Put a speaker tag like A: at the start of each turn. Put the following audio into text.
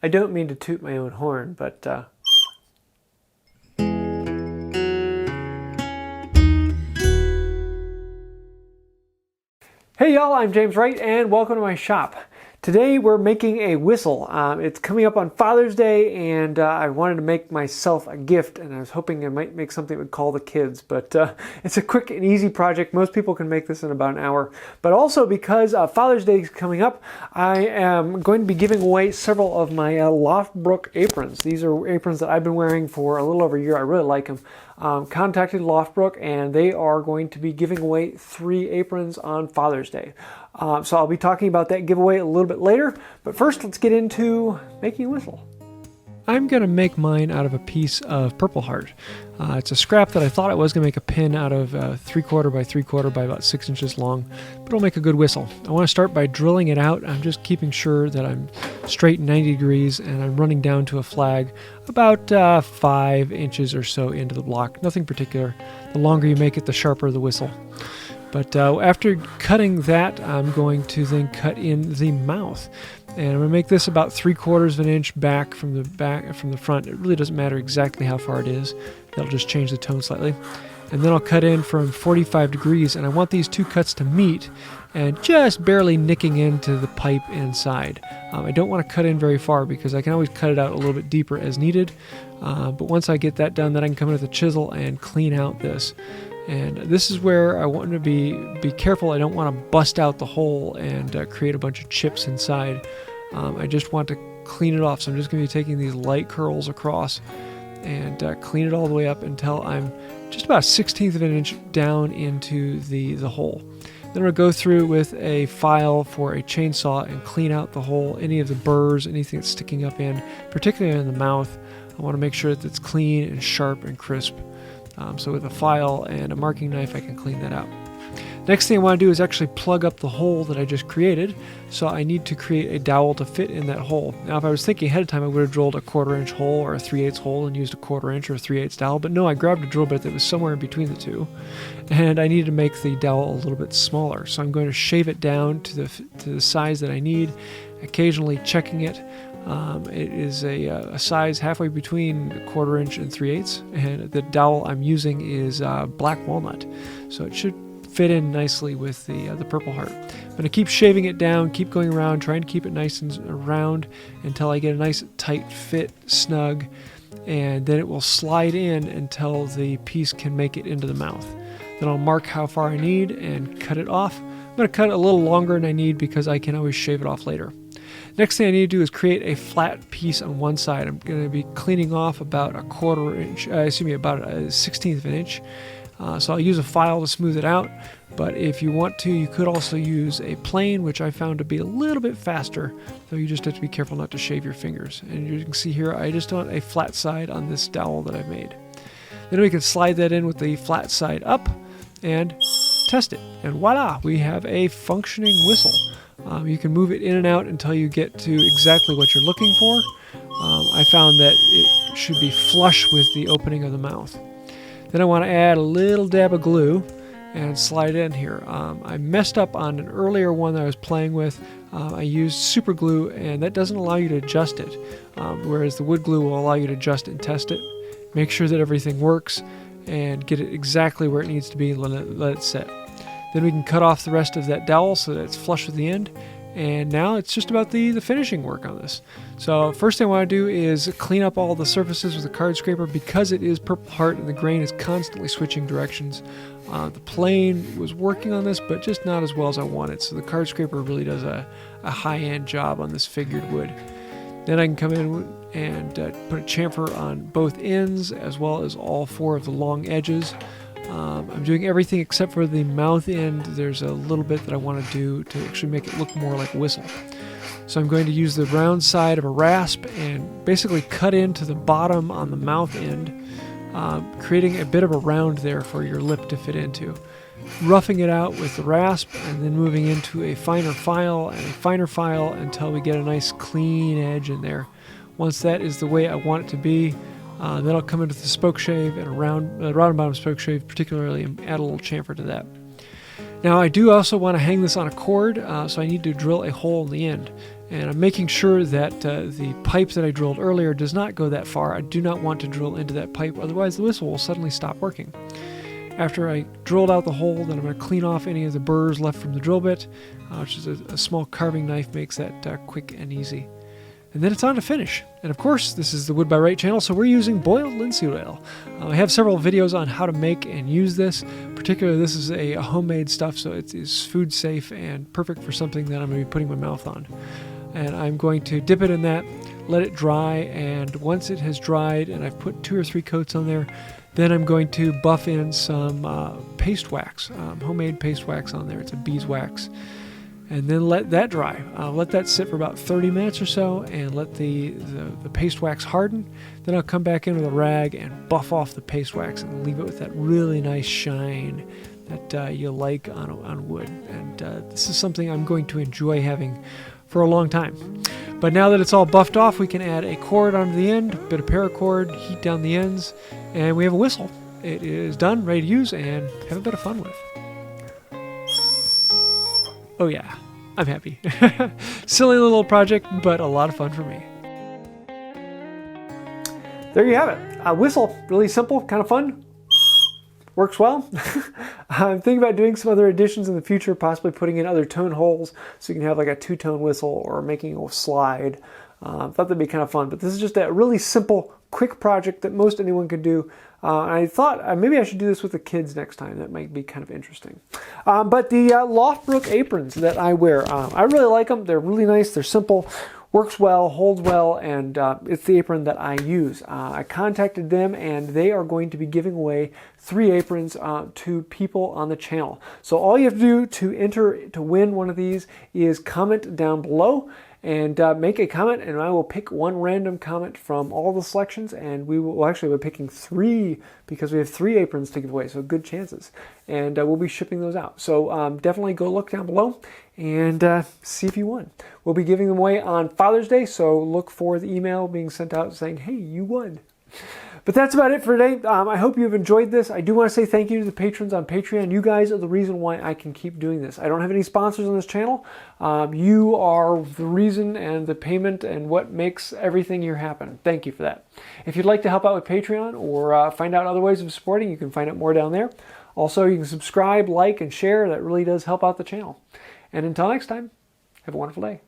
A: I don't mean to toot my own horn, but hey y'all, I'm James Wright and welcome to my shop. Today we're making a whistle. It's coming up on Father's Day and I wanted to make myself a gift, and I was hoping I might make something that would call the kids, but it's a quick and easy project. Most people can make this in about an hour. But also because Father's Day is coming up, I am going to be giving away several of my Loftbrook aprons. These are aprons that I've been wearing for a little over a year. I really like them. Contacted Loftbrook and they are going to be giving away 3 aprons on Father's Day. So I'll be talking about that giveaway a little bit later, but first let's get into making a whistle. I'm going to make mine out of a piece of Purple Heart. It's a scrap that I thought I was going to make a pin out of 3/4 by 3/4 by about 6 inches long, but it'll make a good whistle. I want to start by drilling it out. I'm just keeping sure that I'm straight 90 degrees and I'm running down to a flag about 5 inches or so into the block. Nothing particular. The longer you make it, the sharper the whistle. But after cutting that, I'm going to then cut in the mouth. And I'm going to make this about 3/4 of an inch back from the front. It really doesn't matter exactly how far it is. That'll just change the tone slightly. And then I'll cut in from 45 degrees, and I want these 2 cuts to meet and just barely nicking into the pipe inside. I don't want to cut in very far because I can always cut it out a little bit deeper as needed. But once I get that done, then I can come in with a chisel and clean out this. And this is where I want to be careful. I don't want to bust out the hole and create a bunch of chips inside. I just want to clean it off. So I'm just going to be taking these light curls across and clean it all the way up until I'm just about 1/16 of an inch down into the hole. Then I'm going to go through with a file for a chainsaw and clean out the hole, any of the burrs, anything that's sticking up in, particularly in the mouth. I want to make sure that it's clean and sharp and crisp. So with a file and a marking knife, I can clean that out. Next thing I want to do is actually plug up the hole that I just created. So I need to create a dowel to fit in that hole. Now, if I was thinking ahead of time, I would have drilled a 1/4 inch hole or a 3/8 hole and used a 1/4 inch or a 3/8 dowel. But no, I grabbed a drill bit that was somewhere in between the two. And I needed to make the dowel a little bit smaller. So I'm going to shave it down to the size that I need, occasionally checking it. It is a size halfway between 1/4 inch and 3/8, and the dowel I'm using is black walnut, so it should fit in nicely with the Purple Heart. I'm going to keep shaving it down, keep going around, trying to keep it nice and round until I get a nice tight fit, snug, and then it will slide in until the piece can make it into the mouth. Then I'll mark how far I need and cut it off. I'm going to cut it a little longer than I need because I can always shave it off later. Next thing I need to do is create a flat piece on one side. I'm going to be cleaning off about a 1/4 inch, about a 1/16 of an inch. So I'll use a file to smooth it out, but if you want to, you could also use a plane, which I found to be a little bit faster, though you just have to be careful not to shave your fingers. And you can see here, I just want a flat side on this dowel that I've made. Then we can slide that in with the flat side up and test it. And voila, we have a functioning whistle. You can move it in and out until you get to exactly what you're looking for. I found that it should be flush with the opening of the mouth. Then I want to add a little dab of glue and slide it in here. I messed up on an earlier one that I was playing with. I used super glue, and that doesn't allow you to adjust it, whereas the wood glue will allow you to adjust and test it. Make sure that everything works and get it exactly where it needs to be and let it set. Then we can cut off the rest of that dowel so that it's flush with the end. And now it's just about the finishing work on this. So first thing I want to do is clean up all the surfaces with a card scraper because it is Purple Heart and the grain is constantly switching directions. The plane was working on this, but just not as well as I wanted. So the card scraper really does a high-end job on this figured wood. Then I can come in and put a chamfer on both ends as well as all 4 of the long edges. I'm doing everything except for the mouth end. There's a little bit that I want to do to actually make it look more like a whistle. So I'm going to use the round side of a rasp and basically cut into the bottom on the mouth end, creating a bit of a round there for your lip to fit into. Roughing it out with the rasp and then moving into a finer file and a finer file until we get a nice clean edge in there. Once that is the way I want it to be, then I'll come into the spoke shave and a round and bottom spoke shave particularly and add a little chamfer to that. Now I do also want to hang this on a cord, so I need to drill a hole in the end. And I'm making sure that the pipe that I drilled earlier does not go that far. I do not want to drill into that pipe, otherwise the whistle will suddenly stop working. After I drilled out the hole, then I'm going to clean off any of the burrs left from the drill bit, which is a small carving knife makes that quick and easy. And then it's on to finish. And of course, this is the Wood by Wright channel, so we're using boiled linseed oil. I have several videos on how to make and use this. Particularly, this is a homemade stuff, so it is food safe and perfect for something that I'm going to be putting my mouth on. And I'm going to dip it in that, let it dry, and once it has dried and I've put 2 or 3 coats on there, then I'm going to buff in some paste wax, homemade paste wax on there. It's a beeswax. And then let that dry. Let that sit for about 30 minutes or so and let the paste wax harden. Then I'll come back in with a rag and buff off the paste wax and leave it with that really nice shine that you like on wood. And this is something I'm going to enjoy having for a long time. But now that it's all buffed off, we can add a cord onto the end, a bit of paracord, heat down the ends, and we have a whistle. It is done, ready to use, and have a bit of fun with. Oh yeah, I'm happy. Silly little project, but a lot of fun for me. There you have it. A whistle, really simple, kind of fun. Works well. I'm thinking about doing some other additions in the future, possibly putting in other tone holes so you can have like a 2-tone whistle or making a slide. Thought that'd be kind of fun, but this is just a really simple, quick project that most anyone could do. I thought maybe I should do this with the kids next time. That might be kind of interesting. But the Loftbrook aprons that I wear, I really like them. They're really nice. They're simple. Works well, holds well, and it's the apron that I use. I contacted them, and they are going to be giving away 3 aprons to people on the channel. So all you have to do to enter to win one of these is comment down below and make a comment, and I will pick one random comment from all the selections, and we're picking 3 because we have 3 aprons to give away, so good chances. And we'll be shipping those out. So definitely go look down below and see if you won. We'll be giving them away on Father's Day, so look for the email being sent out saying, hey, you won. But that's about it for today. I hope you've enjoyed this. I do want to say thank you to the patrons on Patreon. You guys are the reason why I can keep doing this. I don't have any sponsors on this channel. You are the reason and the payment and what makes everything here happen. Thank you for that. If you'd like to help out with Patreon or find out other ways of supporting, you can find out more down there. Also, you can subscribe, like, and share. That really does help out the channel. And until next time, have a wonderful day.